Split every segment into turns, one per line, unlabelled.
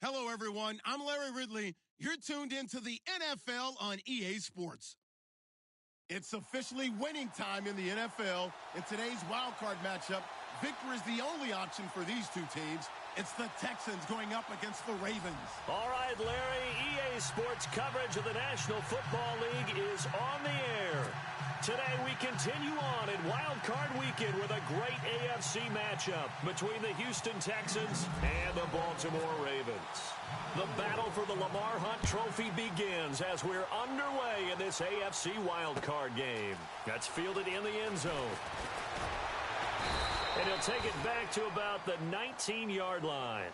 Hello, everyone. I'm Larry Ridley. You're tuned into the NFL on EA Sports. It's officially winning time in the NFL. In today's wild card matchup, victory is the only option for these two teams. It's the Texans going up against the Ravens.
All right, Larry, EA Sports coverage of the National Football League is on the air. Today we continue on in Wild Card Weekend with a great AFC matchup between the Houston Texans and the Baltimore Ravens. The battle for the Lamar Hunt Trophy begins as we're underway in this AFC Wild Card game. That's fielded in the end zone. And he'll take it back to about the 19-yard line.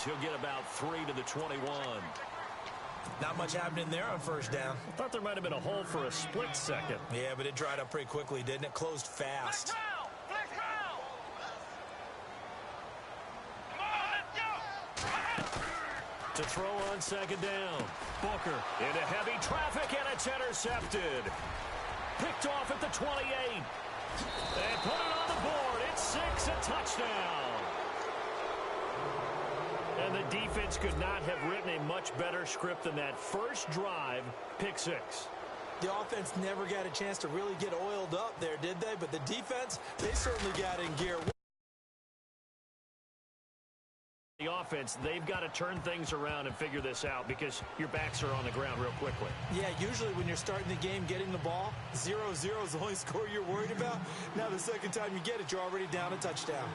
He'll get about 3 to the 21.
Not much happening there on first down.
I thought there might have been a hole for a split second.
Yeah, but it dried up pretty quickly, didn't it? Closed fast.
To throw on second down. Booker into heavy traffic, and it's intercepted. Picked off at the 28. They put it on the board. It's 6, a touchdown. And the defense could not have written a much better script than that first drive, pick 6.
The offense never got a chance to really get oiled up there, did they? But the defense, they certainly got in gear.
The offense, they've got to turn things around and figure this out because your backs are on the ground real quickly.
Yeah, usually when you're starting the game getting the ball, 0-0 is the only score you're worried about. Now the second time you get it, you're already down a touchdown.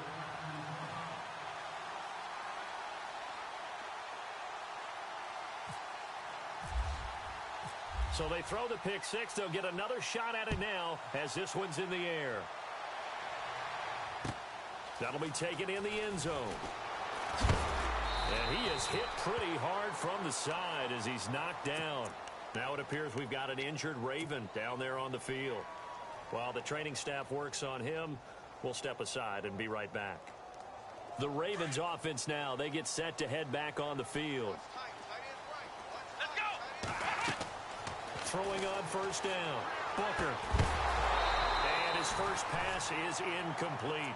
So they throw the pick 6. They'll get another shot at it now as this one's in the air. That'll be taken in the end zone. And he is hit pretty hard from the side as he's knocked down. Now it appears we've got an injured Raven down there on the field. While the training staff works on him, we'll step aside and be right back. The Ravens offense now, they get set to head back on the field. Throwing on first down. Booker. And his first pass is incomplete.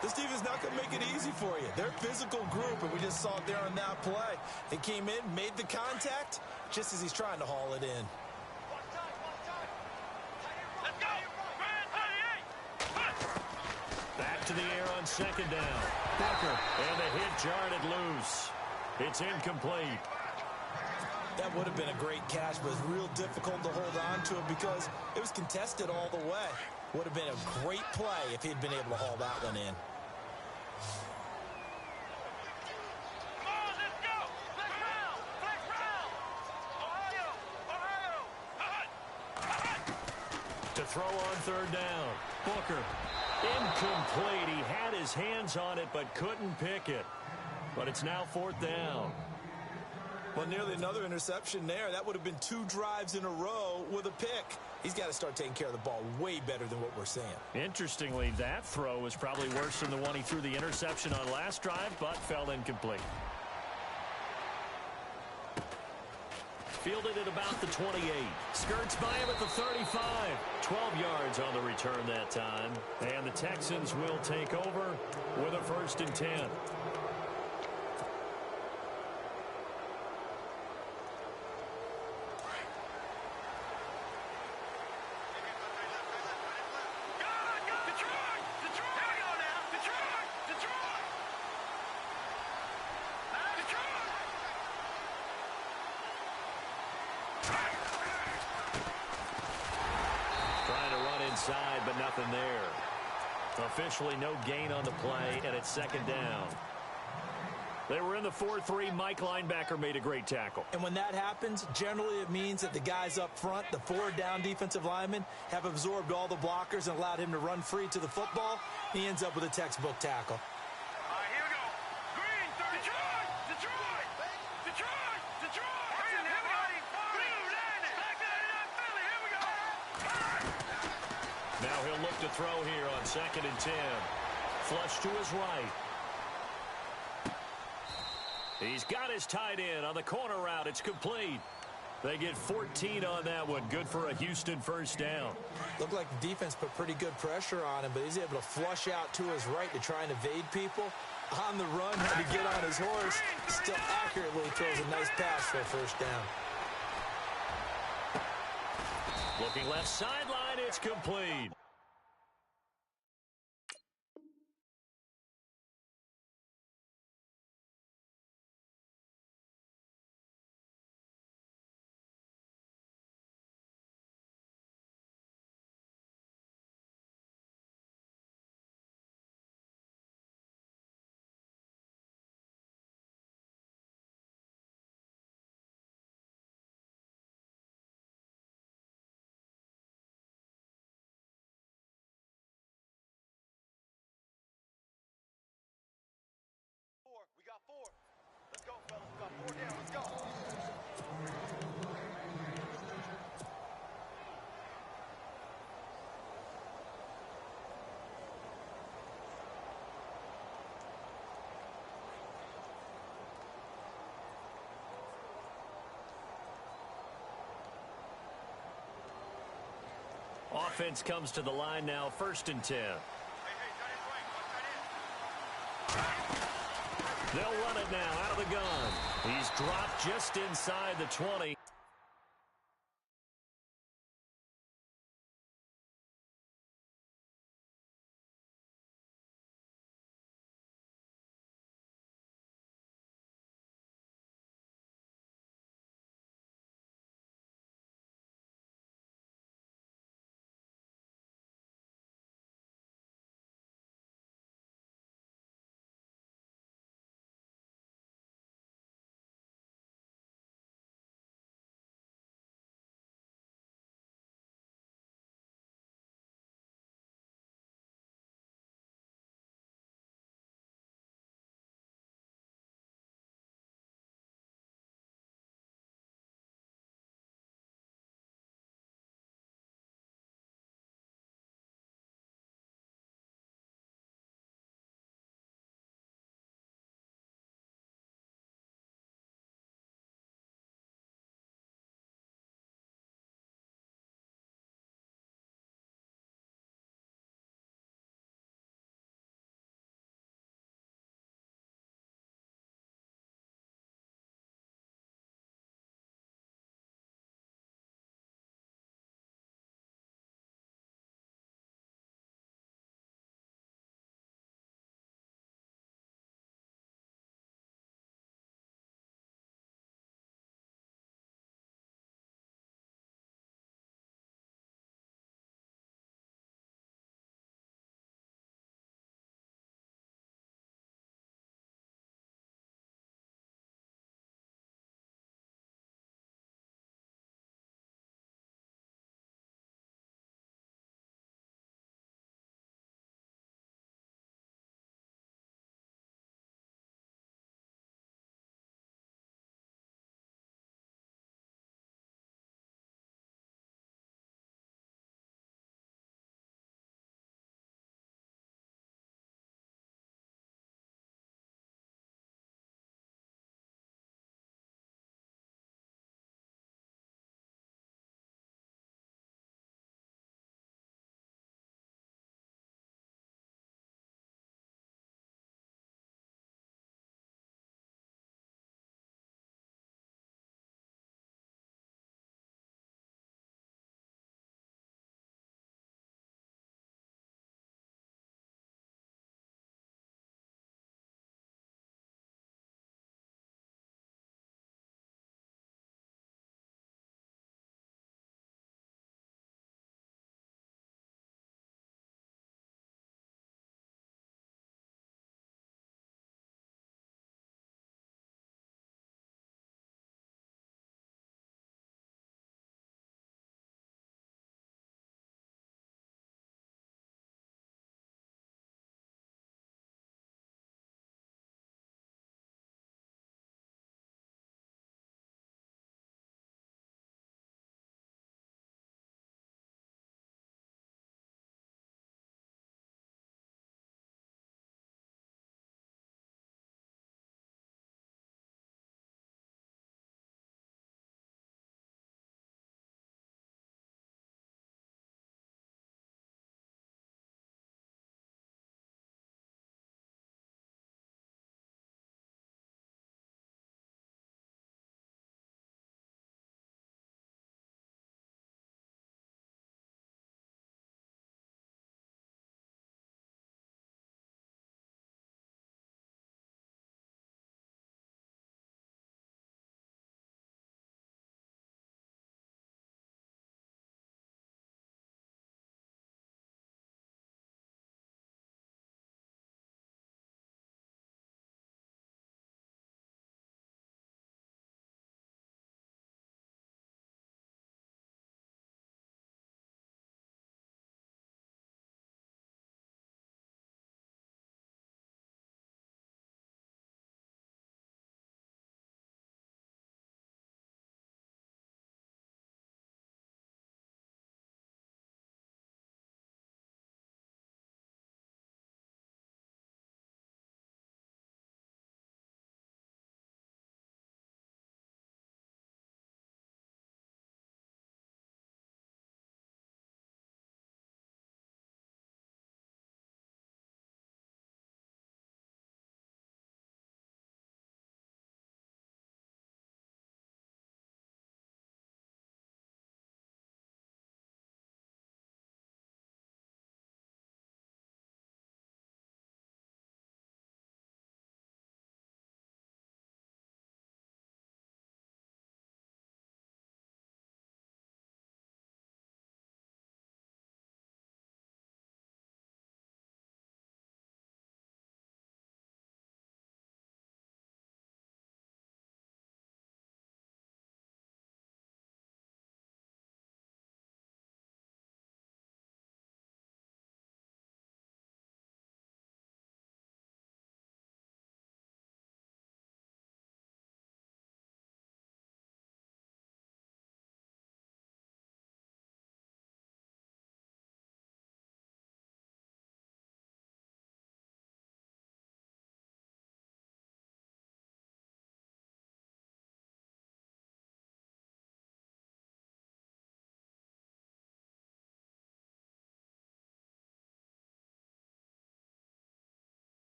This defense not going to make it easy for you. They're a physical group, and we just saw it there on that play. They came in, made the contact, just as he's trying to haul it in.
Back to the air on second down. Booker. And the hit jarred it loose. It's incomplete.
That would have been a great catch, but it was real difficult to hold on to it because it was contested all the way. Would have been a great play if he'd been able to haul that one in. To throw on third down. Booker. Incomplete. He had his hands on it but couldn't pick it. But it's now fourth down. Well, nearly another interception there. That would have been 2 drives in a row with a pick. He's got to start taking care of the ball way better than what we're seeing.
Interestingly, that throw was probably worse than the one he threw the interception on last drive, but fell incomplete. Fielded at about the 28. Skirts by him at the 35. 12 yards on the return that time. And the Texans will take over with a 1st and 10. But nothing there. Officially no gain on the play, and it's second down. They were in the 4-3. Mike linebacker made a great tackle.
And when that happens, generally it means that the guys up front, the 4 down defensive linemen, have absorbed all the blockers and allowed him to run free to the football. He ends up with a textbook tackle.
Now he'll look to throw here on 2nd and 10. Flush to his right. He's got his tight end on the corner route. It's complete. They get 14 on that one. Good for a Houston first down.
Looked like the defense put pretty good pressure on him, but he's able to flush out to his right to try and evade people. On the run, had to get on his horse. Still accurately throws a nice pass for a first down.
Looking left sideline, it's complete.
We got 4. Let's go, fellas. We got 4 down. Let's go.
Offense comes to the line now, 1st and 10. They'll run it now out of the gun. He's dropped just inside the 20.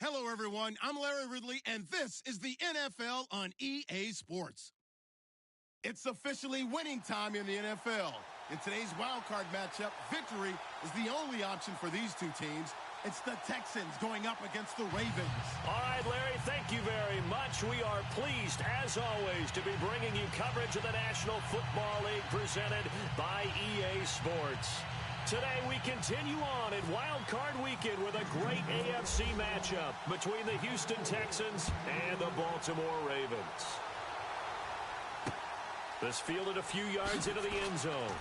Hello, everyone. I'm Larry Ridley, and this is the NFL on EA Sports. It's officially winning time in the NFL. In today's wild card matchup, victory is the only option for these two teams. It's the Texans going up against the Ravens.
All right, Larry, thank you very much. We are pleased, as always, to be bringing you coverage of the National Football League presented by EA Sports. Today, we continue on in Wild Card Weekend with a great AFC matchup between the Houston Texans and the Baltimore Ravens. This fielded a few yards into the end zone.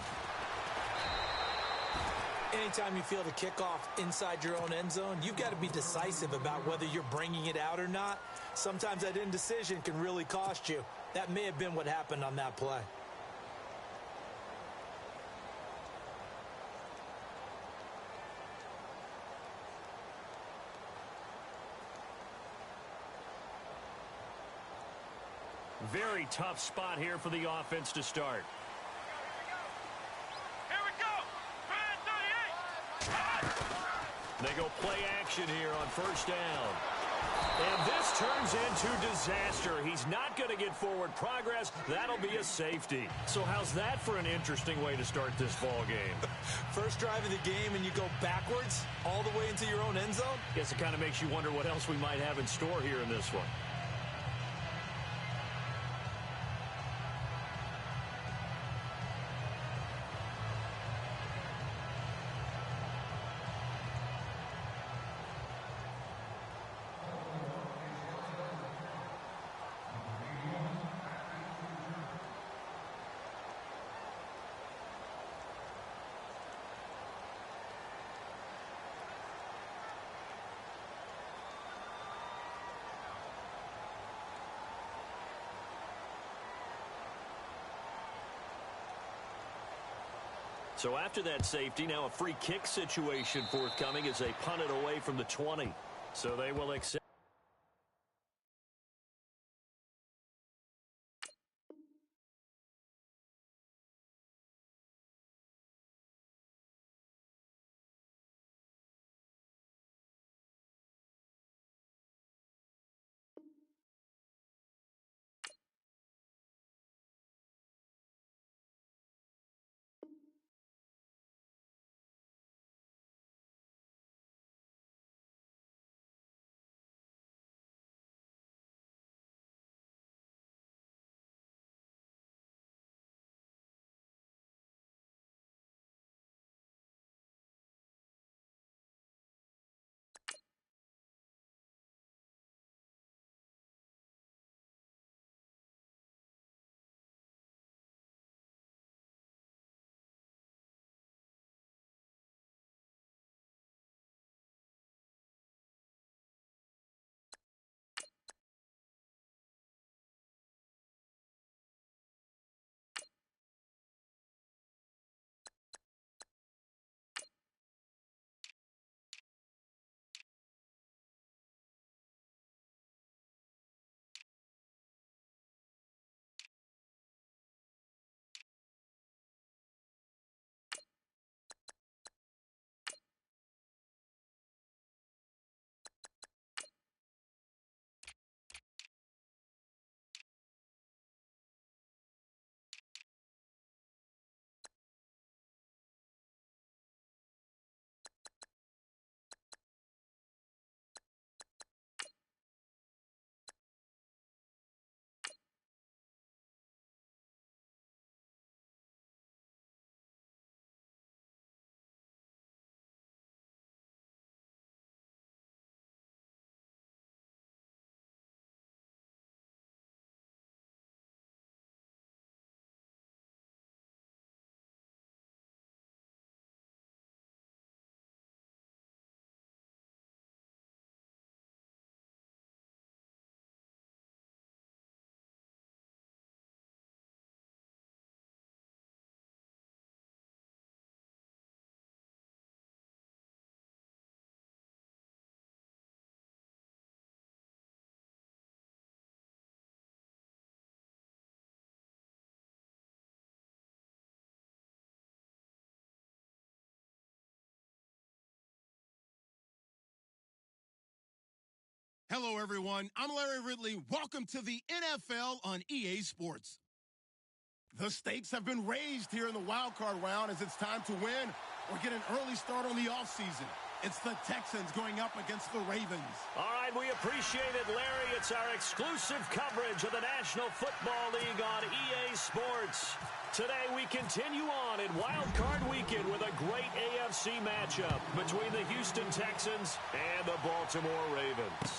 Anytime you field a kickoff inside your own end zone, you've got to be decisive about whether you're bringing it out or not. Sometimes that indecision can really cost you. That may have been what happened on that play.
Very tough spot here for the offense to start.
Here we go. 38.
They go play action here on first down. And this turns into disaster. He's not going to get forward progress. That'll be a safety. So how's that for an interesting way to start this ball game?
First drive of the game and you go backwards all the way into your own end zone?
Guess it kind of makes you wonder what else we might have in store here in this one. So after that safety, now a free kick situation forthcoming as they punt it away from the 20. So they will accept.
Hello, everyone. I'm Larry Ridley. Welcome to the NFL on EA Sports. The stakes have been raised here in the wild card round as it's time to win or get an early start on the offseason. It's the Texans going up against the Ravens.
All right, we appreciate it, Larry. It's our exclusive coverage of the National Football League on EA Sports. Today we continue on in Wild Card Weekend with a great AFC matchup between the Houston Texans and the Baltimore Ravens.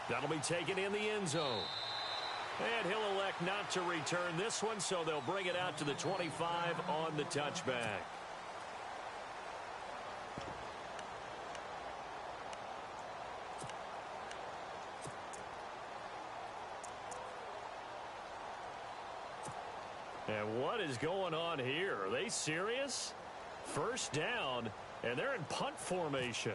That'll be taken in the end zone. And he'll elect not to return this one, so they'll bring it out to the 25 on the touchback. And what is going on here? Are they serious? First down, and they're in punt formation.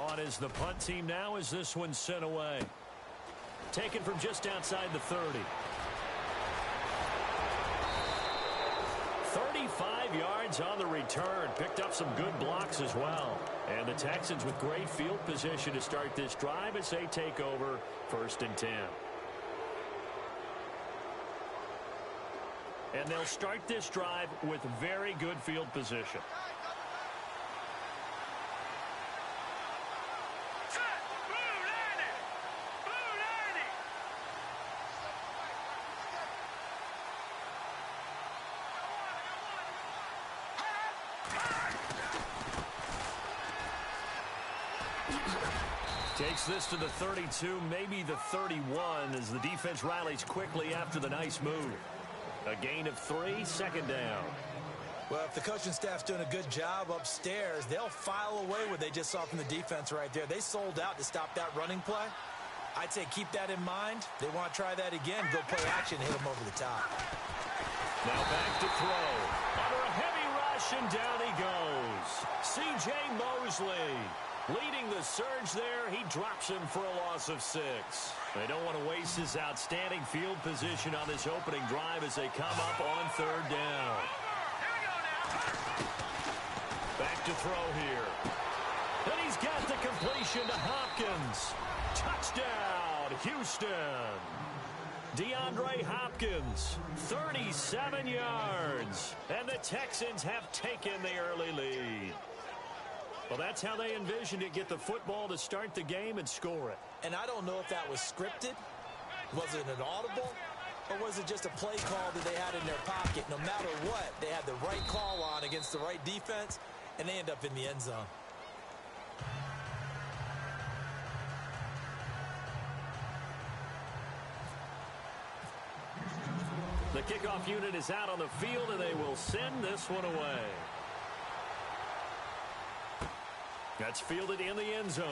On is the punt team now as this one's sent away. Taken from just outside the 30. 35 yards on the return. Picked up some good blocks as well. And the Texans with great field position to start this drive as they take over 1st and 10. And they'll start this drive with very good field position. Takes this to the 32, maybe the 31, as the defense rallies quickly after the nice move. A gain of 3, 2nd down.
Well, if the coaching staff's doing a good job upstairs, they'll file away what they just saw from the defense right there. They sold out to stop that running play. I'd say keep that in mind. They want to try that again. Go play action, hit them over the top.
Now back to throw. Under a heavy rush, and down he goes. C.J. Mosley leading the surge there. He drops him for a loss of 6. They don't want to waste his outstanding field position on this opening drive as they come up on 3rd down. Back to throw here. And he's got the completion to Hopkins. Touchdown, Houston. DeAndre Hopkins, 37 yards. And the Texans have taken the early lead. Well, that's how they envisioned it. Get the football to start the game and score it.
And I don't know if that was scripted. Was it an audible? Or was it just a play call that they had in their pocket? No matter what, they had the right call on against the right defense, and they end up in the end zone.
The kickoff unit is out on the field, and they will send this one away. That's fielded in the end zone.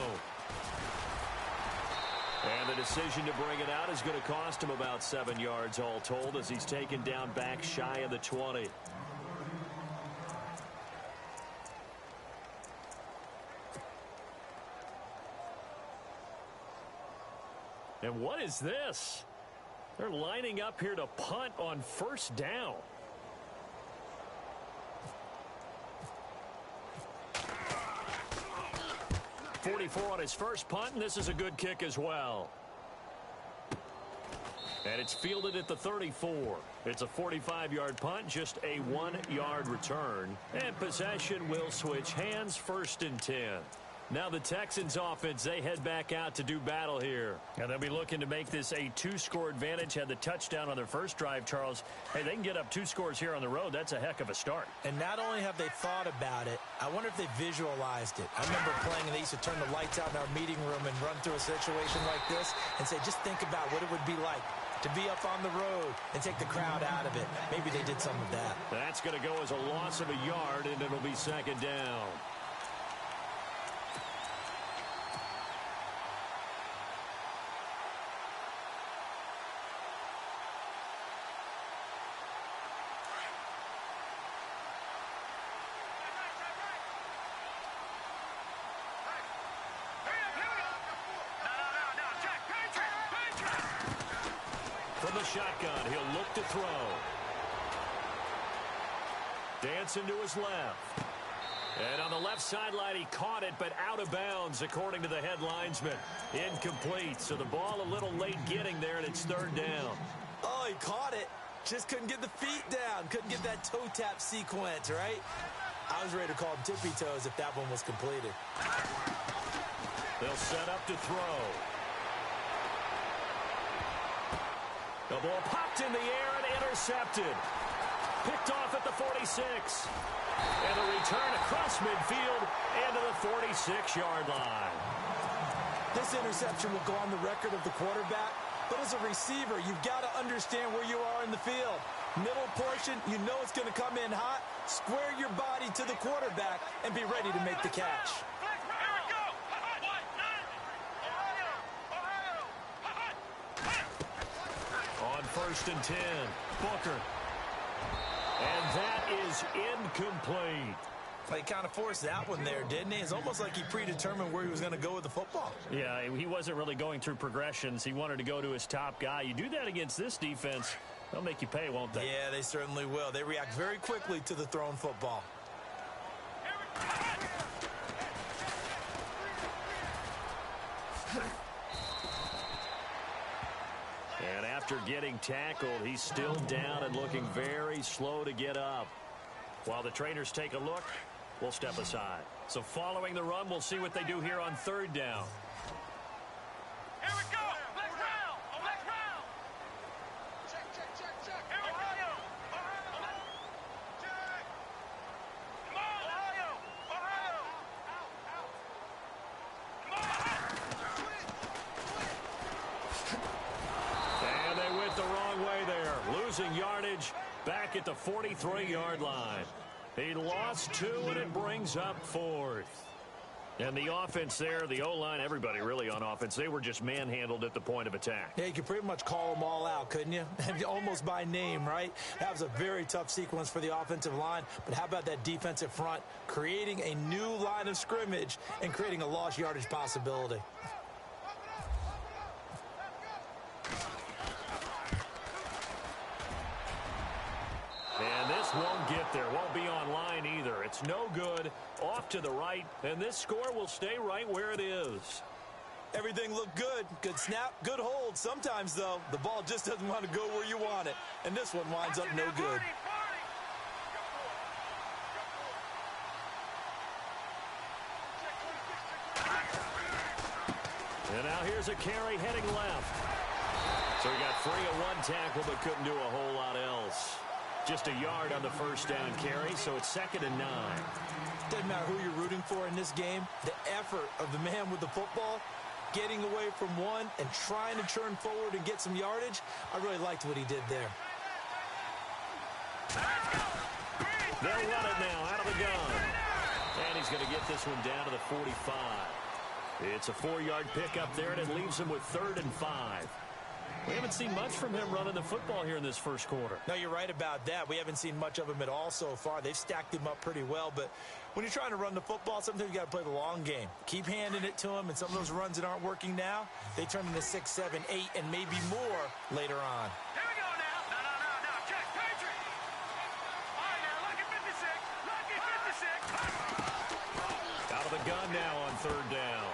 And the decision to bring it out is going to cost him about 7 yards all told as he's taken down back shy of the 20. And what is this? They're lining up here to punt on 1st down. .44 on his first punt, and this is a good kick as well. And it's fielded at the 34. It's a 45-yard punt, just a 1-yard return. And possession will switch hands, 1st and 10. Now the Texans offense, they head back out to do battle here. And they'll be looking to make this a 2-score advantage. Had the touchdown on their first drive, Charles. Hey, they can get up 2 scores here on the road. That's a heck of a start.
And not only have they thought about it, I wonder if they visualized it. I remember playing and they used to turn the lights out in our meeting room and run through a situation like this and say, just think about what it would be like to be up on the road and take the crowd out of it. Maybe they did some of that.
That's going to go as a loss of a yard, and it'll be 2nd down. From the shotgun, he'll look to throw. Dancing to his left. And on the left sideline, he caught it, but out of bounds, according to the headlinesman. Incomplete, so the ball a little late getting there, and it's third down.
Oh, he caught it. Just couldn't get the feet down. Couldn't get that toe tap sequence, right? I was ready to call him tippy toes if that one was completed.
They'll set up to throw. The ball popped in the air and intercepted. Picked off at the 46. And a return across midfield and to the 46-yard line.
This interception will go on the record of the quarterback, but as a receiver, you've got to understand where you are in the field. Middle portion, you know it's going to come in hot. Square your body to the quarterback and be ready to make the catch.
On 1st and 10, Booker. And that is incomplete.
He kind of forced that one there, didn't he? It's almost like he predetermined where he was going to go with the football.
Yeah, he wasn't really going through progressions. He wanted to go to his top guy. You do that against this defense, they'll make you pay, won't they?
Yeah, they certainly will. They react very quickly to the thrown football.
And after getting tackled, he's still down and looking very slow to get up. While the trainers take a look, we'll step aside. So following the run, we'll see what they do here on third down.
Here we go. Let's round. Let's round. Check, check, check, check. Here we go. Check. Come on. Ohio. Come on.
And they went the wrong way there. Losing yardage back at the 43-yard line. He lost 2, and it brings up 4th. And the offense there, the O-line, everybody really on offense, they were just manhandled at the point of attack.
Yeah, you could pretty much call them all out, couldn't you? Almost by name, right? That was a very tough sequence for the offensive line. But how about that defensive front creating a new line of scrimmage and creating a lost yardage possibility?
And this won't get there. Won't be online either. It's no good. Off to the right. And this score will stay right where it is.
Everything looked good. Good snap, good hold. Sometimes, though, the ball just doesn't want to go where you want it. And this one winds up no good.
And now here's a carry heading left. So he got free of one tackle but couldn't do a whole lot else. Just a yard on the first down carry, so it's 2nd and 9.
Doesn't matter who you're rooting for in this game. The effort of the man with the football, getting away from one and trying to turn forward and get some yardage, I really liked what he did there.
They'll run it now out of the gun. And he's going to get this one down to the 45. It's a 4-yard pickup there, and it leaves him with 3rd and 5. We haven't seen much from him running the football here in this first quarter.
No, you're right about that. We haven't seen much of him at all so far. They've stacked him up pretty well, but when you're trying to run the football, sometimes you got to play the long game. Keep handing it to him, and some of those runs that aren't working now, they turn into 6, 7, 8, and maybe more later on.
Here we go now. No. Check. Patriot. All right, now, lucky 56. Lucky 56.
Out of the gun now on 3rd down.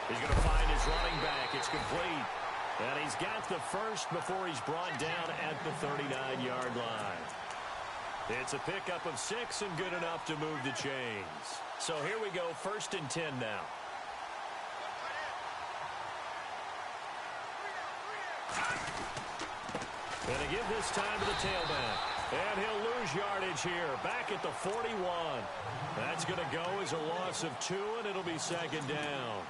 He's going to find his running back. It's complete. And he's got the first before he's brought down at the 39-yard line. It's a pickup of 6 and good enough to move the chains. So here we go, 1st and 10 now. And they give this time to the tailback. And he'll lose yardage here, back at the 41. That's going to go as a loss of 2, and it'll be 2nd down.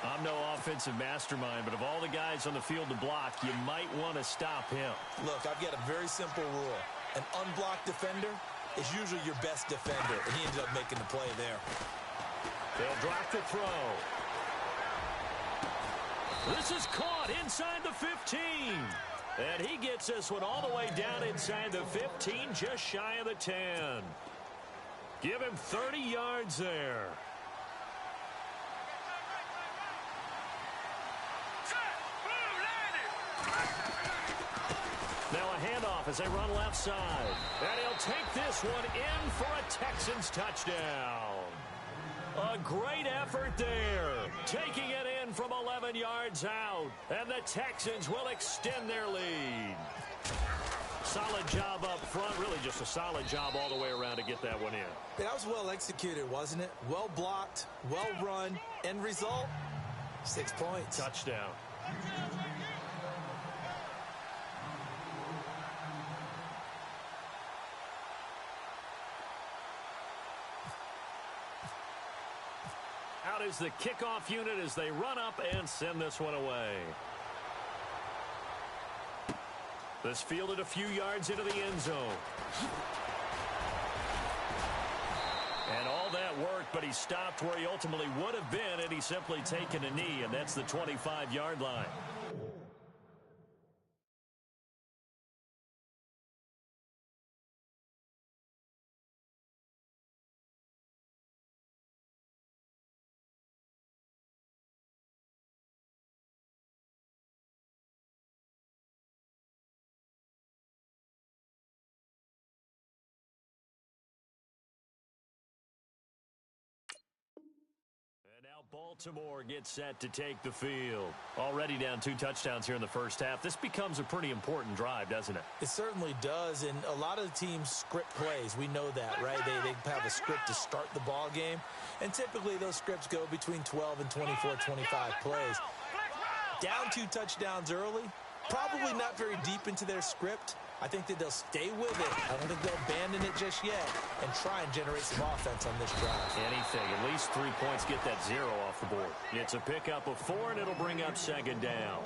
I'm no offensive mastermind, but of all the guys on the field to block, you might want to stop him.
Look, I've got a very simple rule. An unblocked defender is usually your best defender, and he ended up making the play there.
They'll drop the throw. This is caught inside the 15. And he gets this one all the way down inside the 15, just shy of the 10. Give him 30 yards there. Now a handoff as they run left side. And he'll take this one in for a Texans touchdown. A great effort there, taking it in from 11 yards out, and the Texans will extend their lead. Solid job up front, really just a solid job all the way around to get that one in.
Yeah, that was well executed, wasn't it? Well blocked, well run, end result, 6 points.
Touchdown. Out is the kickoff unit as they run up and send this one away. This fielded a few yards into the end zone. And all that worked, but he stopped where he ultimately would have been had he simply taken a knee, and that's the 25-yard line. Baltimore gets set to take the field. Already down 2 touchdowns here in the first half. This becomes a pretty important drive, doesn't it?
It certainly does, and a lot of the teams script plays. We know that, right? They have a script to start the ball game, and typically those scripts go between 12 and 24, 25 plays. Down 2 touchdowns early, probably not very deep into their script. I think that they'll stay with it. I don't think they'll abandon it just yet and try and generate some offense on this drive.
Anything. At least 3 points, get that 0 off the board. It's a pickup of 4, and it'll bring up second down.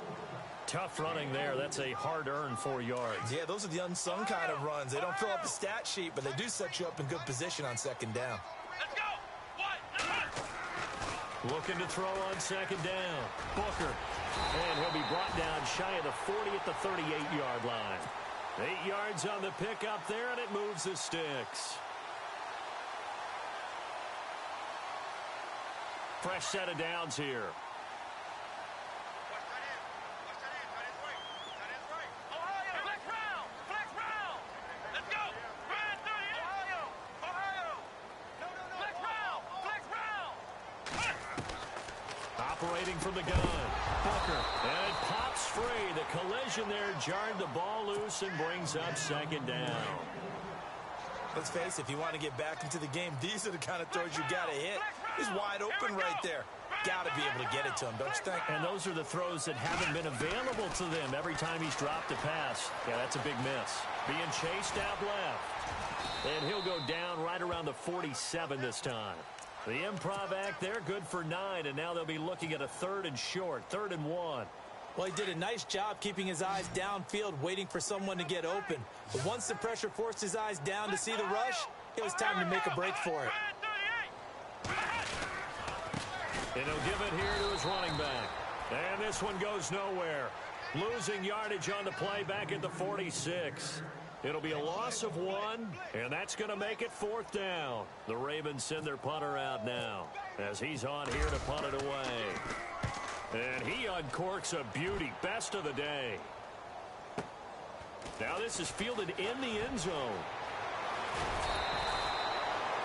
Tough running there. That's a hard-earned 4 yards.
Yeah, those are the unsung kind of runs. They don't fill up the stat sheet, but they do set you up in good position on second down.
Let's go.
Looking to throw on second down. Booker. And he'll be brought down shy of the 40 at the 38-yard line. 8 yards on the pickup there, and it moves the sticks. Fresh set of downs here. Operating from the gun. Booker. And it pops free. The collision there jarred the ball loose and brings up second down.
Let's face it, if you want to get back into the game, these are the kind of throws you got to hit. He's wide open right there. Got to be able to get it to him, don't you think?
And those are the throws that haven't been available to them every time he's dropped a pass. Yeah, that's a big miss. Being chased out left. And he'll go down right around the 47 this time. The improv act there, good for 9, and now they'll be looking at a 3rd and short, 3rd and 1.
Well, he did a nice job keeping his eyes downfield, waiting for someone to get open. But once the pressure forced his eyes down to see the rush, it was time to make a break for it.
And he'll give it here to his running back. And this one goes nowhere. Losing yardage on the play back at the 46. It'll be a loss of 1, and that's going to make it 4th down. The Ravens send their punter out now as he's on here to punt it away. And he uncorks a beauty. Best of the day. Now this is fielded in the end zone.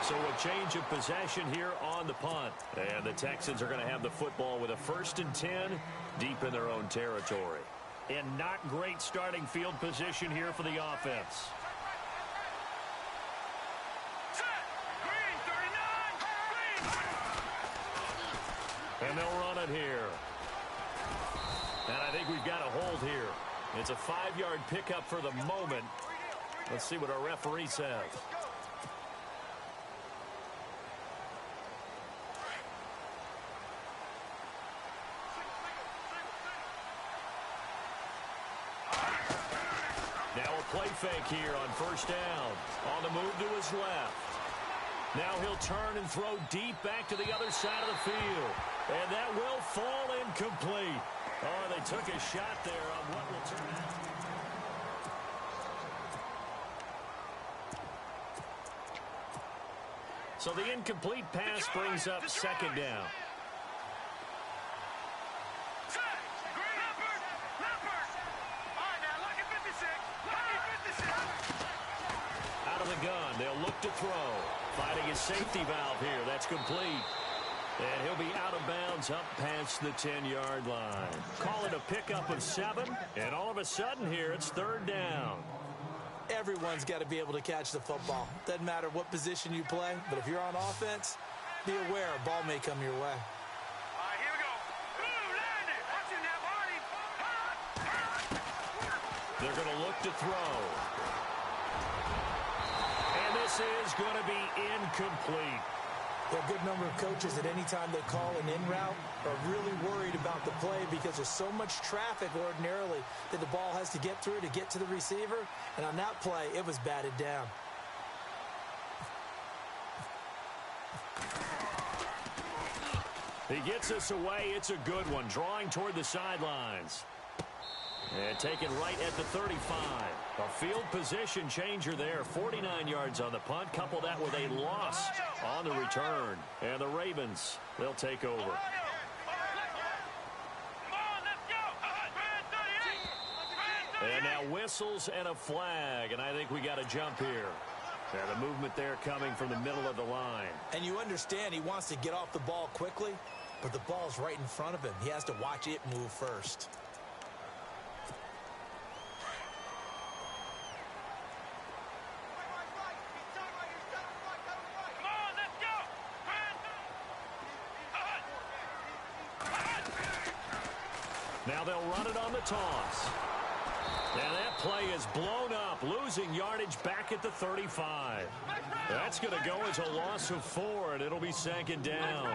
So a change of possession here on the punt. And the Texans are going to have the football with a 1st and 10 deep in their own territory. And not great starting field position here for the offense. And they'll run it here. And I think we've got a hold here. It's a 5-yard pickup for the moment. Let's see what our referee says. Play fake here on 1st down. On the move to his left. Now he'll turn and throw deep back to the other side of the field. And that will fall incomplete. Oh, they took a shot there on what will turn out. So the incomplete pass brings up second down. gun. They'll look to throw. Finding his safety valve here. That's complete. And he'll be out of bounds up past the 10-yard line. Call it a pickup of 7. And all of a sudden here, it's 3rd down.
Everyone's got to be able to catch the football. Doesn't matter what position you play, but if you're on offense, be aware a ball may come your way.
All right, here we go. Landed. Watch it now, Marty.
They're going to look to throw. And this is going to be incomplete.
There are a good number of coaches at any time they call an in route are really worried about the play because there's so much traffic ordinarily that the ball has to get through to get to the receiver. And on that play, it was batted down.
He gets us away. It's a good one. Drawing toward the sidelines. And taken right at the 35. A field position changer there. 49 yards on the punt. Couple that with a loss on the return. And the Ravens, they'll take over. And now whistles and a flag. And I think we got a jump here. And the movement there coming from the middle of the line.
And you understand he wants to get off the ball quickly, but the ball's right in front of him. He has to watch it move first.
Now they'll run it on the toss. And that play is blown up, losing yardage back at the 35. That's going to go as a loss of 4, and it'll be 2nd down.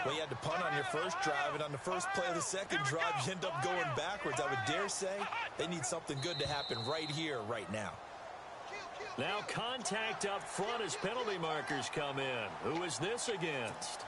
Well, you had to punt on your first drive, and on the first play of the second drive, you end up going backwards. I would dare say they need something good to happen right here, right now.
Now contact up front as penalty markers come in. Who is this against?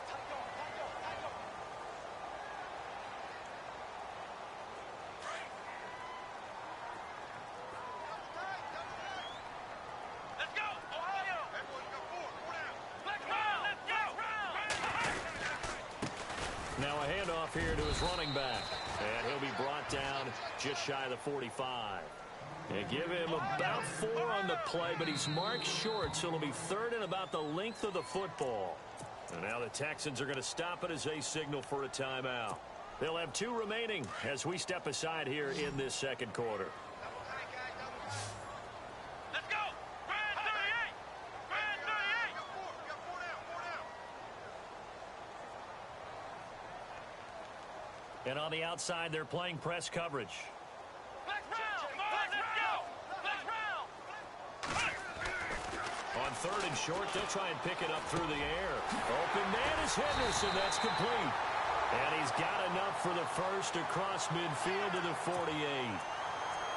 Now a handoff here to his running back. And he'll be brought down just shy of the 45. And give him about 4 on the play, but he's marked short, so it'll be 3rd and about the length of the football. And now the Texans are going to stop it as they signal for a timeout. They'll have 2 remaining as we step aside here in this second quarter.
Let's go. Grand 38. Grand 38.
And on the outside, they're playing press coverage.
Let's go. Let's round.
On 3rd and short, they'll try and pick it up through the air. Open man is Henderson. That's complete. And he's got enough for the first across midfield to the 48.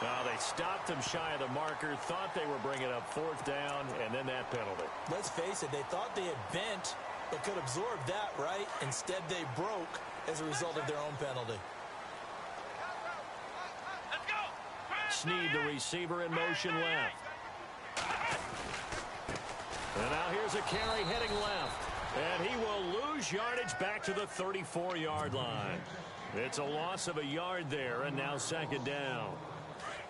Now they stopped him shy of the marker, thought they were bringing up 4th down, and then that penalty.
Let's face it, they thought they had bent but could absorb that, right? Instead, they broke as a result of their own penalty.
Let's go.
Snead, the receiver, in motion left. And now here's a carry heading left. And he will lose yardage back to the 34-yard line. It's a loss of a yard there, and now 2nd down.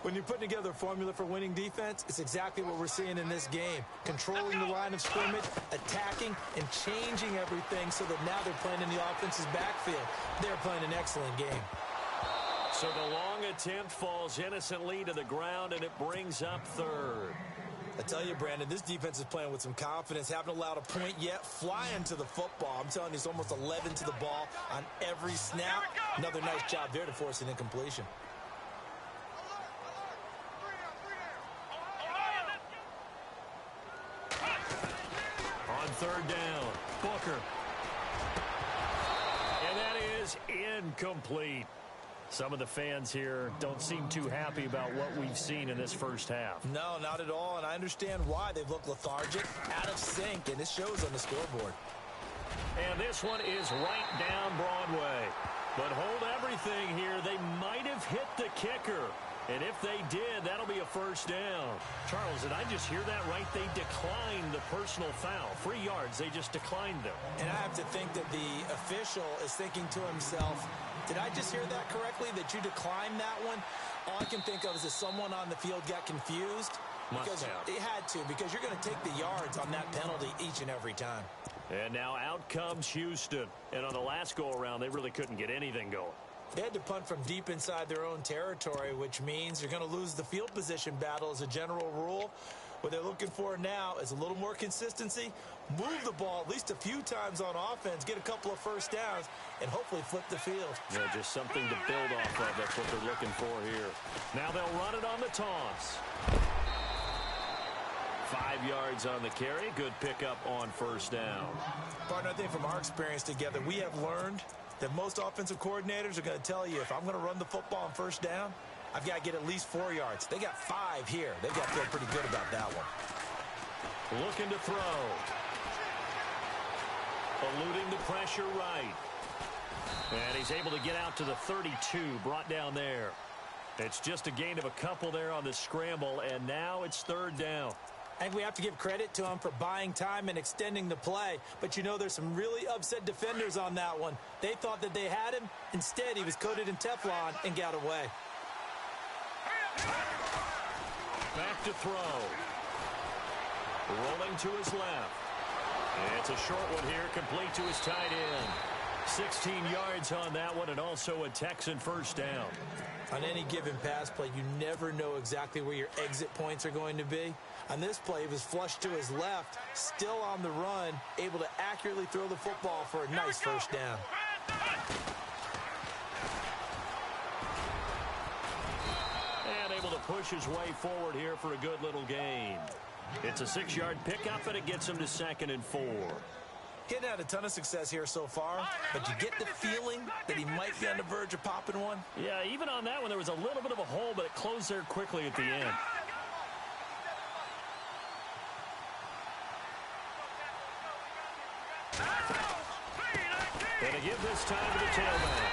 When you're putting together a formula for winning defense, it's exactly what we're seeing in this game. Controlling the line of scrimmage, attacking, and changing everything so that now they're playing in the offense's backfield. They're playing an excellent game.
So the long attempt falls innocently to the ground, and it brings up 3rd.
I tell you, Brandon, this defense is playing with some confidence. Haven't allowed a point yet. Flying to the football. I'm telling you, it's almost 11 to the ball on every snap. Another nice job there to force an incompletion.
On 3rd down, Booker. And that is incomplete. Some of the fans here don't seem too happy about what we've seen in this first half.
No, not at all, and I understand why. They've looked lethargic, out of sync, and it shows on the scoreboard.
And this one is right down Broadway. But hold everything here. They might have hit the kicker. And if they did, that'll be a 1st down. Charles, did I just hear that right? They declined the personal foul. 3 yards, they just declined them.
And I have to think that the official is thinking to himself, did I just hear that correctly, that you declined that one? All I can think of is that someone on the field got confused,
Must have.
He had to, because you're going to take the yards on that penalty each and every time.
And now out comes Houston. And on the last go-around, they really couldn't get anything going.
They had to punt from deep inside their own territory, which means you're going to lose the field position battle as a general rule. What they're looking for now is a little more consistency, move the ball at least a few times on offense, get a couple of first downs, and hopefully flip the field.
Yeah, just something to build off of. That's what they're looking for here. Now they'll run it on the toss. 5 yards on the carry. Good pickup on first down.
Partner, I think from our experience together, we have learned that most offensive coordinators are going to tell you, if I'm going to run the football on first down, I've got to get at least 4 yards. They got 5 here. They've got to feel pretty good about that one.
Looking to throw. Eluding the pressure right. And he's able to get out to the 32, brought down there. It's just a gain of a couple there on the scramble, and now it's third down.
I think we have to give credit to him for buying time and extending the play. But, you know, there's some really upset defenders on that one. They thought that they had him. Instead, he was coated in Teflon and got away.
Back to throw. Rolling to his left. It's a short one here, complete to his tight end. 16 yards on that one, and also a Texan first down.
On any given pass play, you never know exactly where your exit points are going to be. On this play, he was flushed to his left, still on the run, able to accurately throw the football for a nice first down.
And able to push his way forward here for a good little gain. It's a 6-yard pickup, and it gets him to 2nd and 4.
He hadn't had a ton of success here so far, but you get the feeling that he might be on the verge of popping one.
Yeah, even on that one, there was a little bit of a hole, but it closed there quickly at the end. And to give this time to the tailback.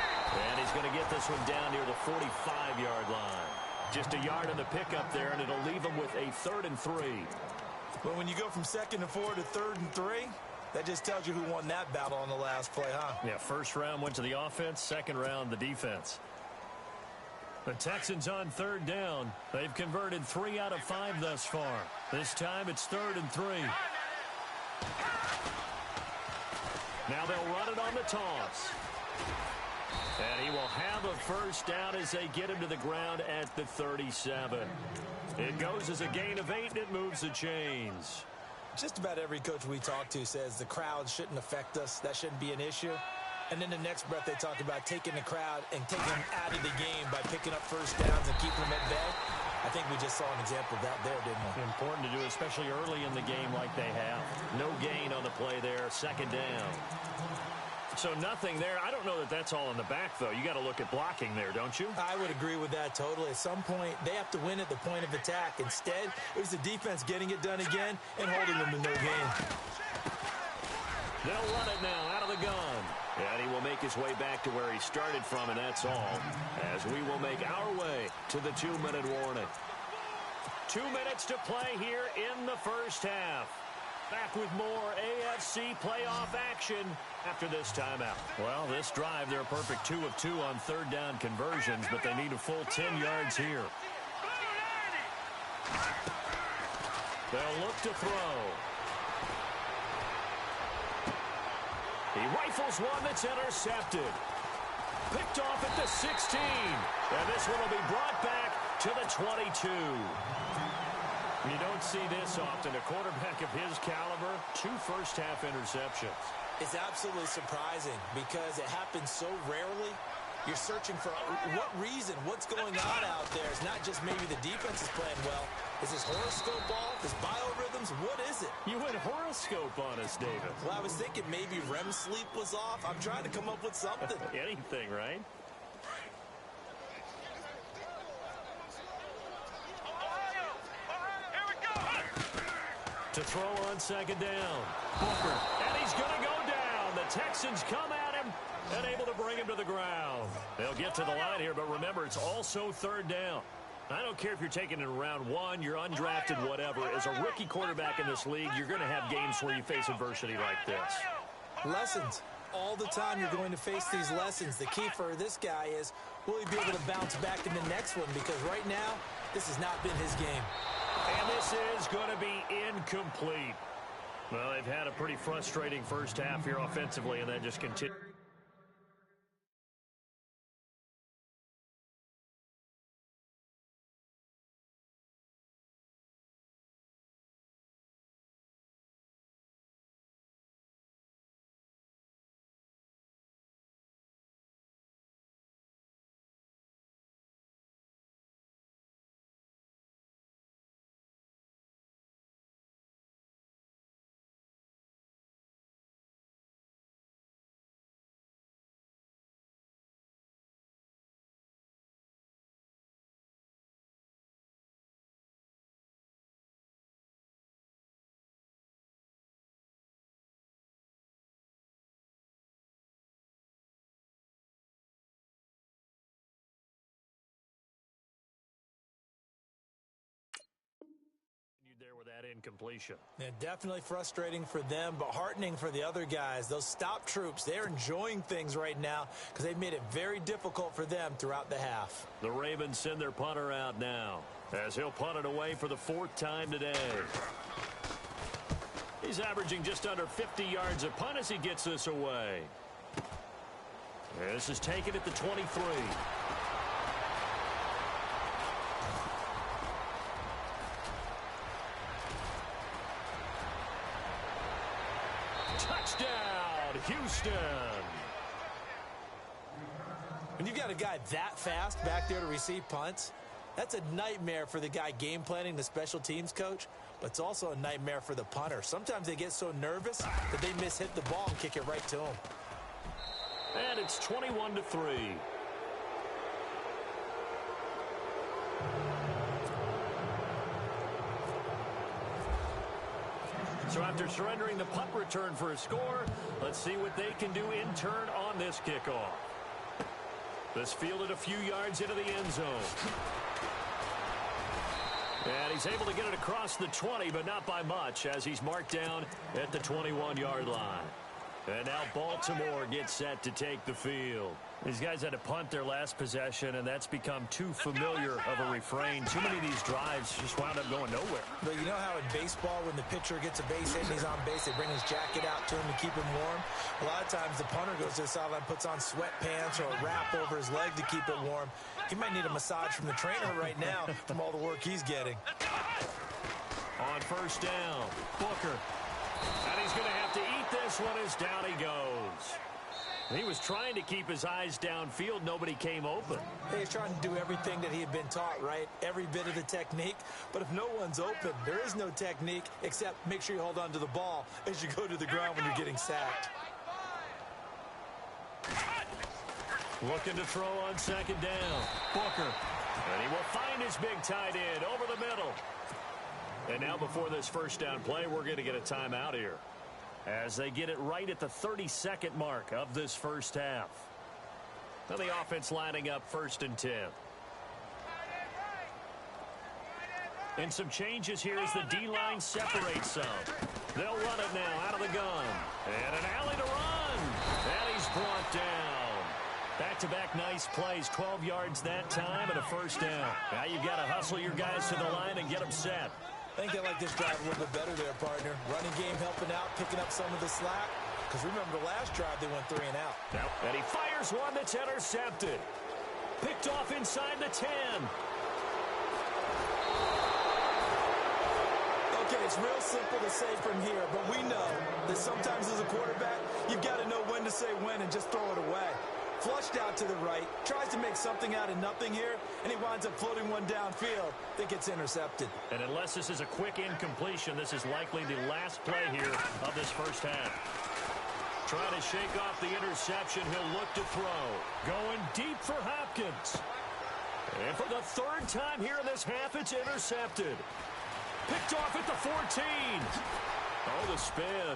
And he's going to get this one down near the 45-yard line. Just a yard on the pickup there, and it'll leave him with a 3rd and 3.
But when you go from 2nd and 4 to 3rd and 3, that just tells you who won that battle on the last play, huh?
Yeah, first round went to the offense, second round the defense. The Texans on 3rd down. They've converted 3 out of 5 thus far. This time it's 3rd and 3. Now they'll run it on the toss. And he will have a first down as they get him to the ground at the 37. It goes as a gain of 8, and it moves the chains.
Just about every coach we talk to says the crowd shouldn't affect us. That shouldn't be an issue. And then the next breath they talk about taking the crowd and taking them out of the game by picking up first downs and keeping them at bay. I think we just saw an example of that there, didn't we?
Important to do, especially early in the game like they have. No gain on the play there, 2nd down. So nothing there. I don't know that that's all in the back, though. You got to look at blocking there, don't you?
I would agree with that totally. At some point, they have to win at the point of attack. Instead, it was the defense getting it done again and holding them to no gain.
They'll run it now out of the gun. And he will make his way back to where he started from, and that's all. As we will make our way to the 2-minute warning. 2 minutes to play here in the first half. Back with more AFC playoff action after this timeout. Well, this drive, they're a perfect 2 of 2 on 3rd down conversions, but they need a full 10 yards here. They'll look to throw. He rifles one that's intercepted. Picked off at the 16. And this one will be brought back to the 22. You don't see this often. A quarterback of his caliber, 2 first-half interceptions.
It's absolutely surprising because it happens so rarely. You're searching for what reason, what's going on out there. It's not just maybe the defense is playing well. Is this horoscope ball? Is biorhythms? What is it?
You went horoscope on us, David.
Well, I was thinking maybe REM sleep was off. I'm trying to come up with something.
Anything, right? To throw on 2nd down. Booker. And he's going to go down. The Texans come at him and able to bring him to the ground. They'll get to the line here, but remember, it's also 3rd down. I don't care if you're taking it in round 1, you're undrafted, whatever. As a rookie quarterback in this league, you're going to have games where you face adversity like this.
Lessons. All the time you're going to face these lessons. The key for this guy is, will he be able to bounce back in the next one? Because right now, this has not been his game.
And this is going to be incomplete. Well, they've had a pretty frustrating first half here offensively, and then just continue. There with that incompletion.
Yeah, definitely frustrating for them, but heartening for the other guys. Those stop troops, they're enjoying things right now because they've made it very difficult for them throughout the half.
The Ravens send their punter out now as he'll punt it away for the 4th time today. He's averaging just under 50 yards a punt as he gets this away. This is taken at the 23. Touchdown, Houston.
When you've got a guy that fast back there to receive punts, that's a nightmare for the guy game planning, the special teams coach, but it's also a nightmare for the punter. Sometimes they get so nervous that they hit the ball and kick it right to him.
And it's 21-3. So after surrendering the punt return for a score, let's see what they can do in turn on this kickoff. This fielded a few yards into the end zone. And he's able to get it across the 20, but not by much, as he's marked down at the 21-yard line. And now Baltimore gets set to take the field. These guys had to punt their last possession, and that's become too familiar of a refrain. Too many of these drives just wound up going nowhere.
But you know how in baseball, when the pitcher gets a base hit and he's on base, they bring his jacket out to him to keep him warm? A lot of times the punter goes to the sideline, puts on sweatpants or a wrap over his leg to keep it warm. He might need a massage from the trainer right now from all the work he's getting.
On first down, Booker. And he's going to have to eat this one as down he goes. He was trying to keep his eyes downfield. Nobody came open.
He's trying to do everything that he had been taught, right? Every bit of the technique. But if no one's open, there is no technique except make sure you hold on to the ball as you go to the ground when you're getting sacked.
Looking to throw on second down. Booker. And he will find his big tight end over the middle. And now before this first down play, we're going to get a timeout here, as they get it right at the 32nd mark of this first half. Now the offense lining up 1st and 10. And some changes here as the D-line separates some. They'll run it now out of the gun. And an alley to run. And he's brought down. Back-to-back nice plays, 12 yards that time and a first down. Now you've got to hustle your guys to the line and get them set.
I think they like this drive a little bit better there, partner. Running game helping out, picking up some of the slack. Because remember the last drive, they went 3 and out.
And he fires one that's intercepted. Picked off inside the 10.
Okay, it's real simple to say from here, but we know that sometimes as a quarterback, you've got to know when to say when and just throw it away. Flushed out to the right, tries to make something out of nothing here, and he winds up floating one downfield that gets intercepted.
And unless this is a quick incompletion, this is likely the last play here of this first half. Trying to shake off the interception, he'll look to throw. Going deep for Hopkins. And for the 3rd time here in this half, it's intercepted. Picked off at the 14. Oh, the spin.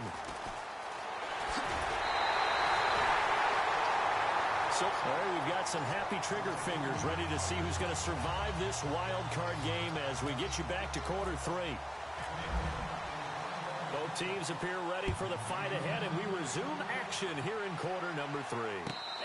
So we've got some happy trigger fingers ready to see who's going to survive this wild card game as we get you back to quarter 3. Both teams appear ready for the fight ahead, and we resume action here in quarter number 3.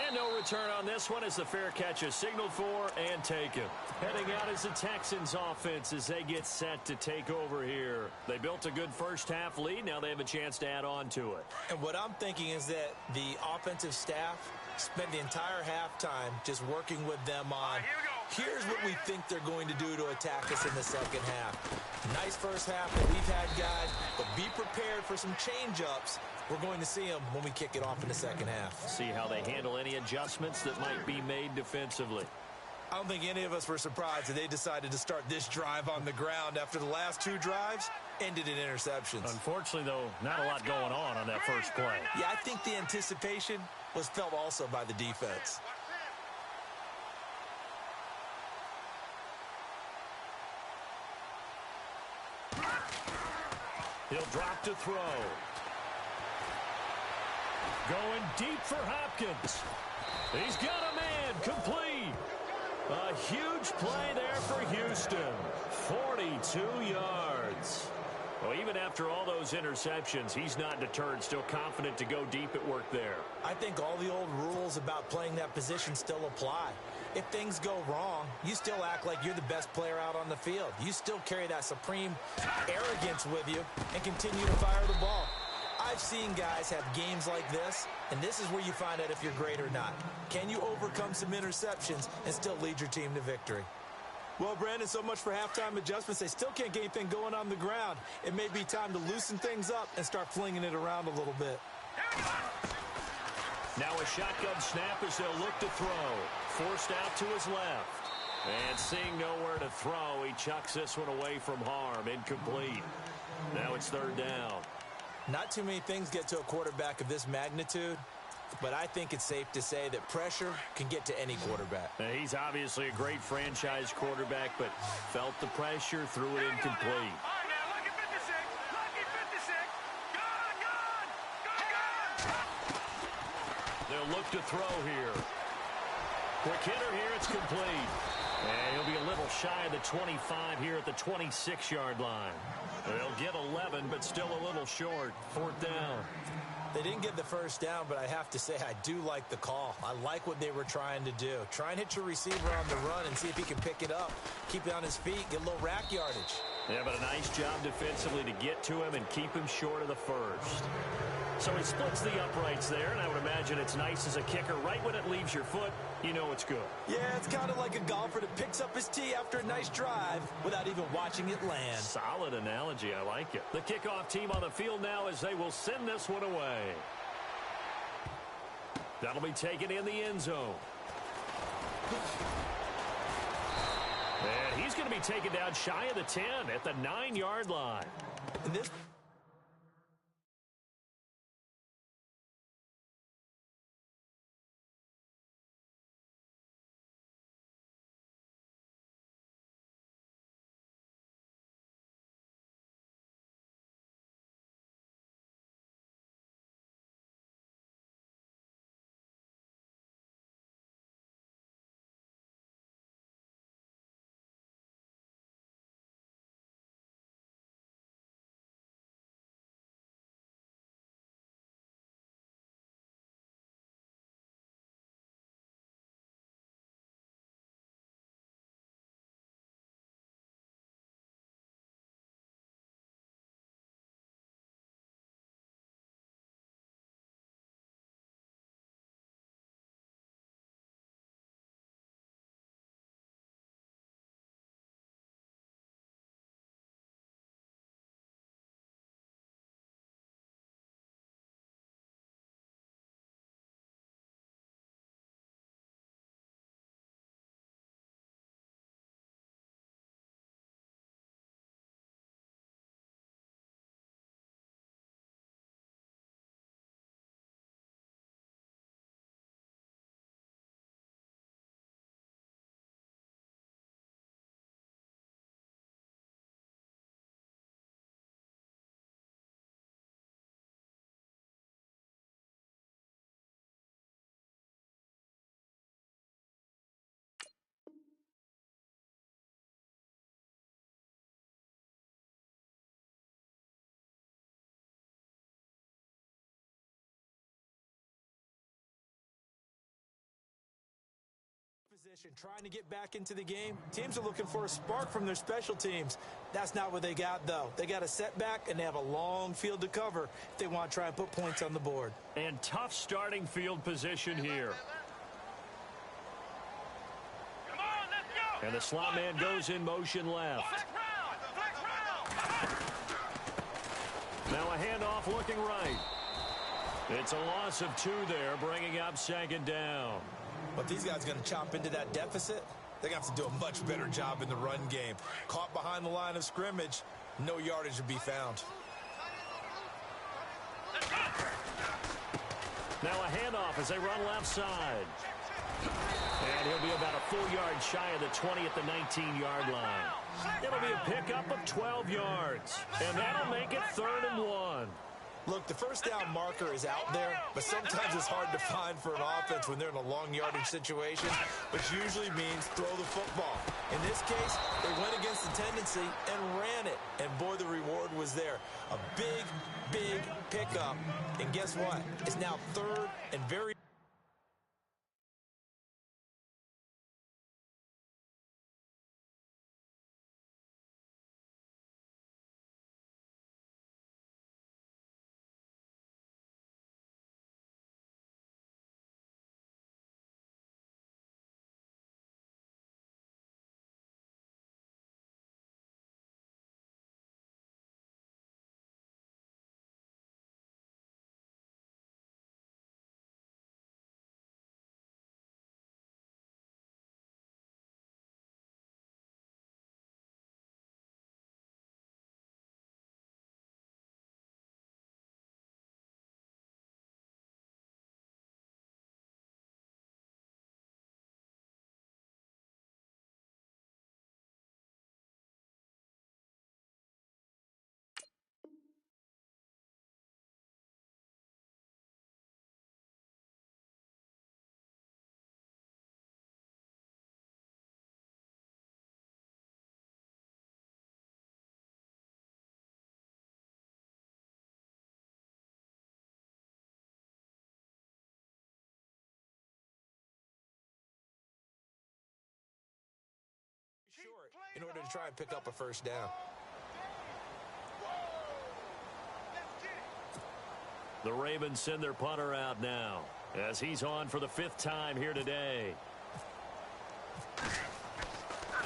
And no return on this one as the fair catch is signaled for and taken. Heading out is the Texans offense as they get set to take over here. They built a good first-half lead. Now they have a chance to add on to it.
And what I'm thinking is that the offensive staff spent the entire halftime just working with them on, here's what we think they're going to do to attack us in the second half. Nice first half that we've had, guys, but be prepared for some change-ups. We're going to see them when we kick it off in the second half.
See how they handle any adjustments that might be made defensively.
I don't think any of us were surprised that they decided to start this drive on the ground after the last two drives ended in interceptions.
Unfortunately, though, not a lot going on that first play.
Yeah, I think the anticipation was felt also by the defense.
He'll drop to throw. Going deep for Hopkins. He's got a man, complete. A huge play there for Houston. 42 yards. Well, even after all those interceptions, he's not deterred, still confident to go deep at work there.
I think all the old rules about playing that position still apply. If things go wrong, you still act like you're the best player out on the field. You still carry that supreme arrogance with you and continue to fire the ball. I've seen guys have games like this, and this is where you find out if you're great or not. Can you overcome some interceptions and still lead your team to victory? Well, Brandon, so much for halftime adjustments. They still can't get anything going on the ground. It may be time to loosen things up and start flinging it around a little bit.
Now a shotgun snap as they'll look to throw. Forced out to his left. And seeing nowhere to throw, he chucks this one away from harm. Incomplete. Now it's third down.
Not too many things get to a quarterback of this magnitude, but I think it's safe to say that pressure can get to any quarterback.
Now, he's obviously a great franchise quarterback, but felt the pressure, threw it incomplete.
All right, now, lucky 56. Lucky 56. Gun.
They'll look to throw here. Quick hitter here, it's complete. And he'll be a little shy of the 25 here at the 26-yard line. They'll get 11, but still a little short. Fourth down.
They didn't get the first down, but I have to say I do like the call. I like what they were trying to do. Try and hit your receiver on the run and see if he can pick it up. Keep it on his feet, get a little rack yardage.
Yeah, but a nice job defensively to get to him and keep him short of the first. So he splits the uprights there, and I would imagine it's nice as a kicker. Right when it leaves your foot, you know it's good.
Yeah, it's kind of like a golfer that picks up his tee after a nice drive without even watching it land.
Solid analogy. I like it. The kickoff team on the field now as they will send this one away. That'll be taken in the end zone. And he's going to be taken down shy of the 10 at the 9-yard line.
And this position, trying to get back into the game. Teams are looking for a spark from their special teams. That's not what they got, though. They got a setback, and they have a long field to cover if they want to try and put points on the board.
And tough starting field position here.
Come on, let's go.
And the slot man goes in motion left.
Flex round.
Now a handoff looking right. It's a loss of 2 there, bringing up second down.
But these guys are going to chop into that deficit. They're going to have to do a much better job in the run game. Caught behind the line of scrimmage, no yardage to be found.
Now a handoff as they run left side. And he'll be about a full yard shy of the 20 at the 19-yard line. It'll be a pickup of 12 yards. And that'll make it 3rd and 1.
Look, the first down marker is out there, but sometimes it's hard to find for an offense when they're in a long yardage situation, which usually means throw the football. In this case, they went against the tendency and ran it, and boy, the reward was there. A big, big pickup, and guess what? It's now 3rd and very... short in order to try and pick up a first down.
The Ravens send their punter out now as he's on for the 5th time here today.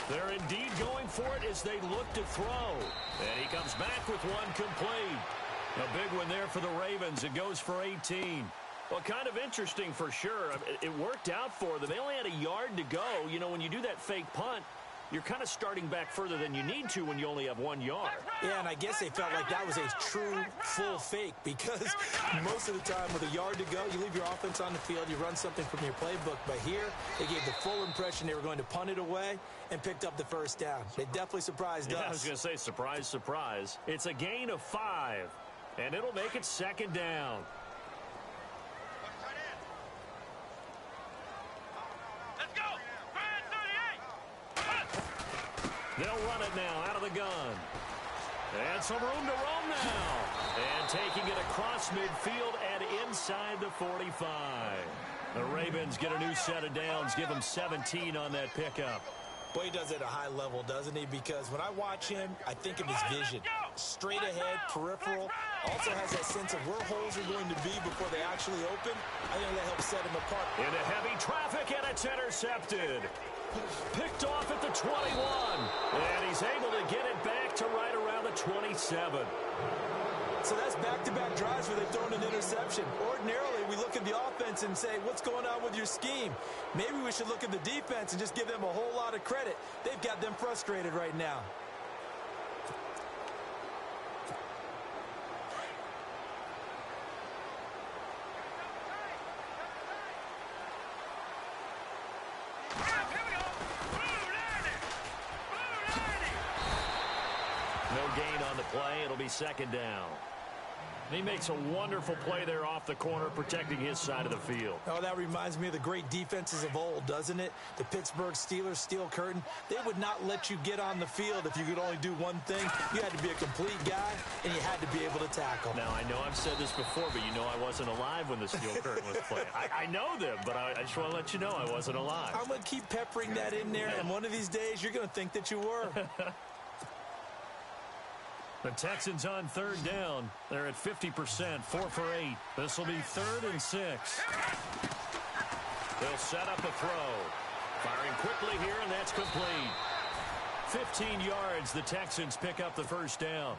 They're indeed going for it as they look to throw. And he comes back with one complete. A big one there for the Ravens. It goes for 18. Well, kind of interesting for sure. It worked out for them. They only had a yard to go. You know, when you do that fake punt, you're kind of starting back further than you need to when you only have 1 yard.
Yeah, and I guess they felt like that was a true full fake because most of the time with a yard to go, you leave your offense on the field, you run something from your playbook. But here, they gave the full impression they were going to punt it away and picked up the first down. They definitely surprised us.
I was going to say, surprise, surprise. It's a gain of 5, and it'll make it 2nd down. They'll run it now out of the gun. And some room to roam now. And taking it across midfield and inside the 45. The Ravens get a new set of downs, give them 17 on that pickup.
Boy, he does it at a high level, doesn't he? Because when I watch him, I think of his vision. Straight ahead, peripheral. Also has that sense of where holes are going to be before they actually open. I think that helps set him apart.
Into heavy traffic, and it's intercepted. Picked off at the 21. And he's able to get it back to right around the 27.
So that's back-to-back drives where they've thrown an interception. Ordinarily, we look at the offense and say, what's going on with your scheme? Maybe we should look at the defense and just give them a whole lot of credit. They've got them frustrated right now. No gain on the play. It'll be 2nd down.
He makes a wonderful play there off the corner, protecting his side of the field.
Oh, that reminds me of the great defenses of old, doesn't it? The Pittsburgh Steelers, Steel Curtain, they would not let you get on the field if you could only do one thing. You had to be a complete guy, and you had to be able to tackle.
Now, I know I've said this before, but you know I wasn't alive when the Steel Curtain was playing. I know them, but I just want to let you know I wasn't alive.
I'm going to keep peppering that in there, and one of these days you're going to think that you were.
The Texans on third down. They're at 50%, 4 for 8. This will be 3rd and 6. They'll set up a throw. Firing quickly here, and that's complete. 15 yards, the Texans pick up the first down.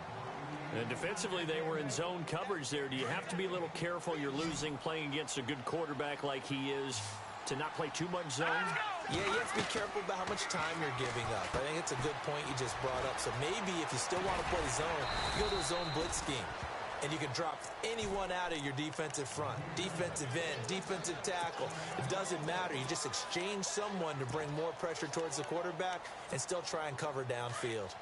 And defensively, they were in zone coverage there. Do you have to be a little careful? You're losing playing against a good quarterback like he is to not play too much zone?
Yeah, you have to be careful about how much time you're giving up. I think it's a good point you just brought up. So maybe if you still want to play zone, you go to a zone blitz scheme. And you can drop anyone out of your defensive front, defensive end, defensive tackle. It doesn't matter. You just exchange someone to bring more pressure towards the quarterback and still try and cover downfield.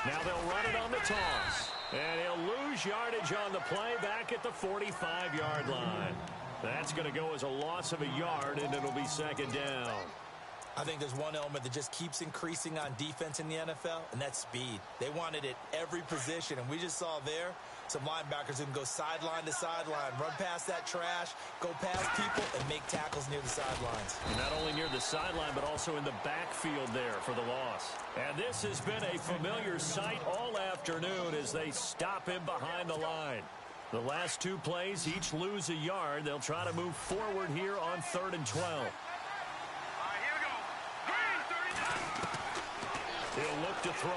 Now they'll run it on the toss. And he'll lose yardage on the play back at the 45-yard line. That's going to go as a loss of a yard, and it'll be 2nd down.
I think there's one element that just keeps increasing on defense in the NFL, and that's speed. They want it at every position, and we just saw there some linebackers who can go sideline to sideline, run past that trash, go past people, and make tackles near the sidelines.
And not only near the sideline, but also in the backfield there for the loss. And this has been a familiar sight all afternoon as they stop him behind the line. The last 2 plays, each lose a yard. They'll try to move forward here on 3rd and 12. He'll look to throw.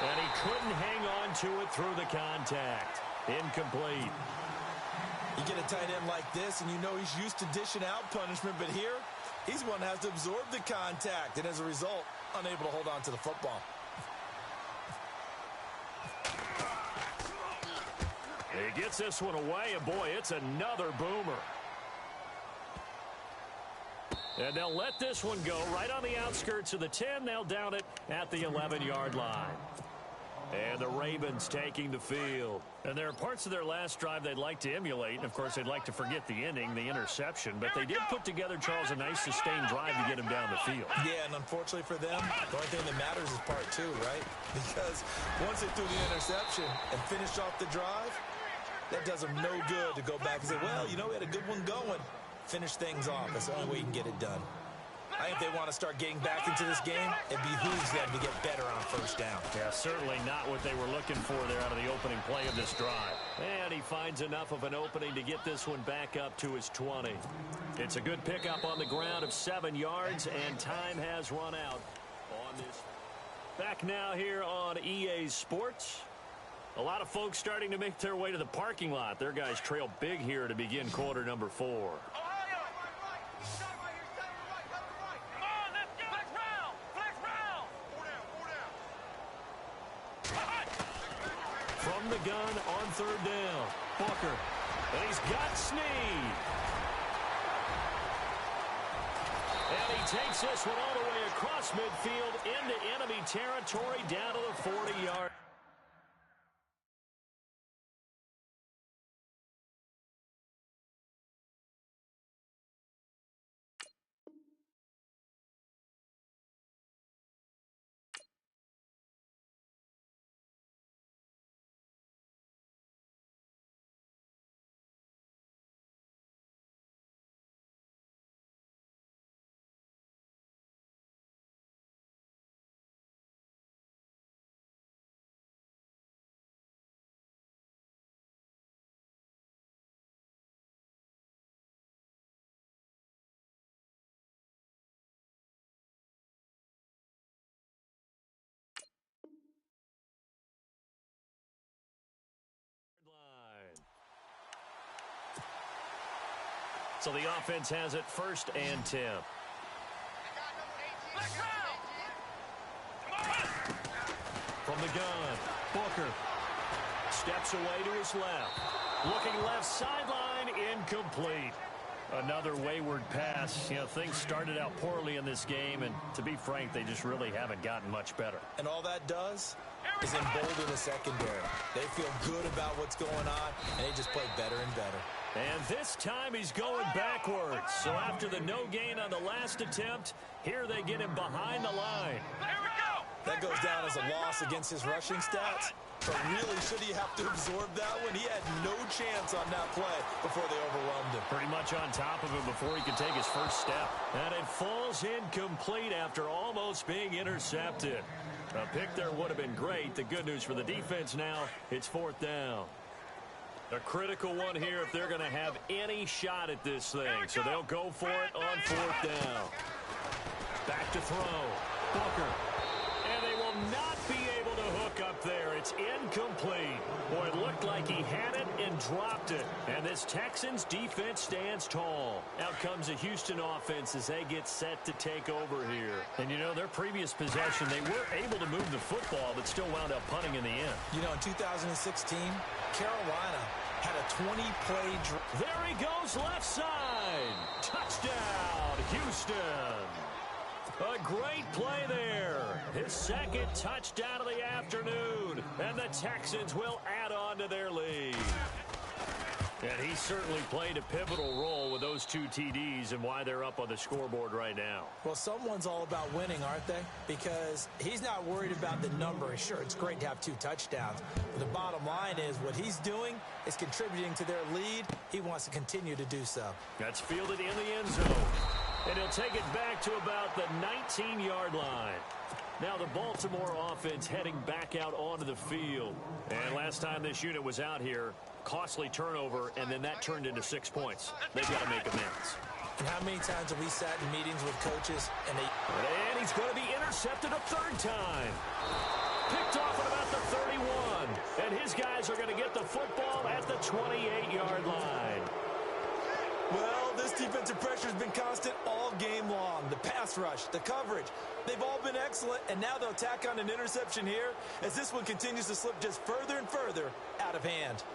And he couldn't hang on to it through the contact. Incomplete.
You get a tight end like this, and you know he's used to dishing out punishment, but here, he's one that has to absorb the contact, and as a result, unable to hold on to the football.
He gets this one away, and boy, it's another boomer. And they'll let this one go right on the outskirts of the 10. They'll down it at the 11-yard line. And the Ravens taking the field. And there are parts of their last drive they'd like to emulate. And, of course, they'd like to forget the ending, the interception. But they did put together, Charles, a nice sustained drive to get him down the field.
Yeah, and unfortunately for them, the only thing that matters is part 2, right? Because once they threw the interception and finished off the drive, that does them no good to go back and say, well, you know, we had a good one going. Finish things off. That's the only way you can get it done. I think if they want to start getting back into this game, it behooves them to get better on 1st down.
Yeah, certainly not what they were looking for there out of the opening play of this drive. And he finds enough of an opening to get this one back up to his 20. It's a good pickup on the ground of 7 yards, and time has run out on this. Back now here on EA Sports. A lot of folks starting to make their way to the parking lot. Their guys trail big here to begin quarter number 4. From the gun on 3rd down, Booker. And he's got Snead. And he takes this one all the way across midfield into enemy territory down to the 40-yard. So the offense has it 1st and 10. From the gun, Booker steps away to his left. Looking left sideline, incomplete. Another wayward pass. You know, things started out poorly in this game, and to be frank, they just really haven't gotten much better.
And all that does is embolden the secondary. They feel good about what's going on, and they just play better and better.
And this time he's going backwards. So after the no gain on the last attempt, here they get him behind the line.
That goes down as a loss against his rushing stats. But really, should he have to absorb that one? He had no chance on that play before they overwhelmed him.
Pretty much on top of him before he could take his first step. And it falls incomplete after almost being intercepted. A pick there would have been great. The good news for the defense now, it's 4th down. A critical one here if they're going to have any shot at this thing. So they'll go for it on 4th down. Back to throw. Booker. And they will not be able to hook up there. It's incomplete. Boy, it looked like he had it and dropped it. And this Texans defense stands tall. Out comes the Houston offense as they get set to take over here. And, you know, their previous possession, they were able to move the football, but still wound up punting in the end.
You know, in 2016, Carolina had a 20-play drive.
There he goes, left side. Touchdown, Houston. A great play there. His second touchdown of the afternoon. And the Texans will add on to their lead. And he certainly played a pivotal role with those 2 TDs and why they're up on the scoreboard right now.
Well, someone's all about winning, aren't they? Because he's not worried about the number. Sure, it's great to have 2 touchdowns. But the bottom line is what he's doing is contributing to their lead. He wants to continue to do so.
That's fielded in the end zone. And he'll take it back to about the 19-yard line. Now the Baltimore offense heading back out onto the field. And last time this unit was out here, costly turnover, and then that turned into 6 points. They've got to make amends.
And how many times have we sat in meetings with coaches and they...
And he's going to be intercepted a 3rd time. Picked off at about the 31. And his guys are going to get the football at the 28-yard line.
Well, this defensive pressure has been constant all game long. The pass rush, the coverage, they've all been excellent, and now they'll tack on an interception here as this one continues to slip just further and further out of hand.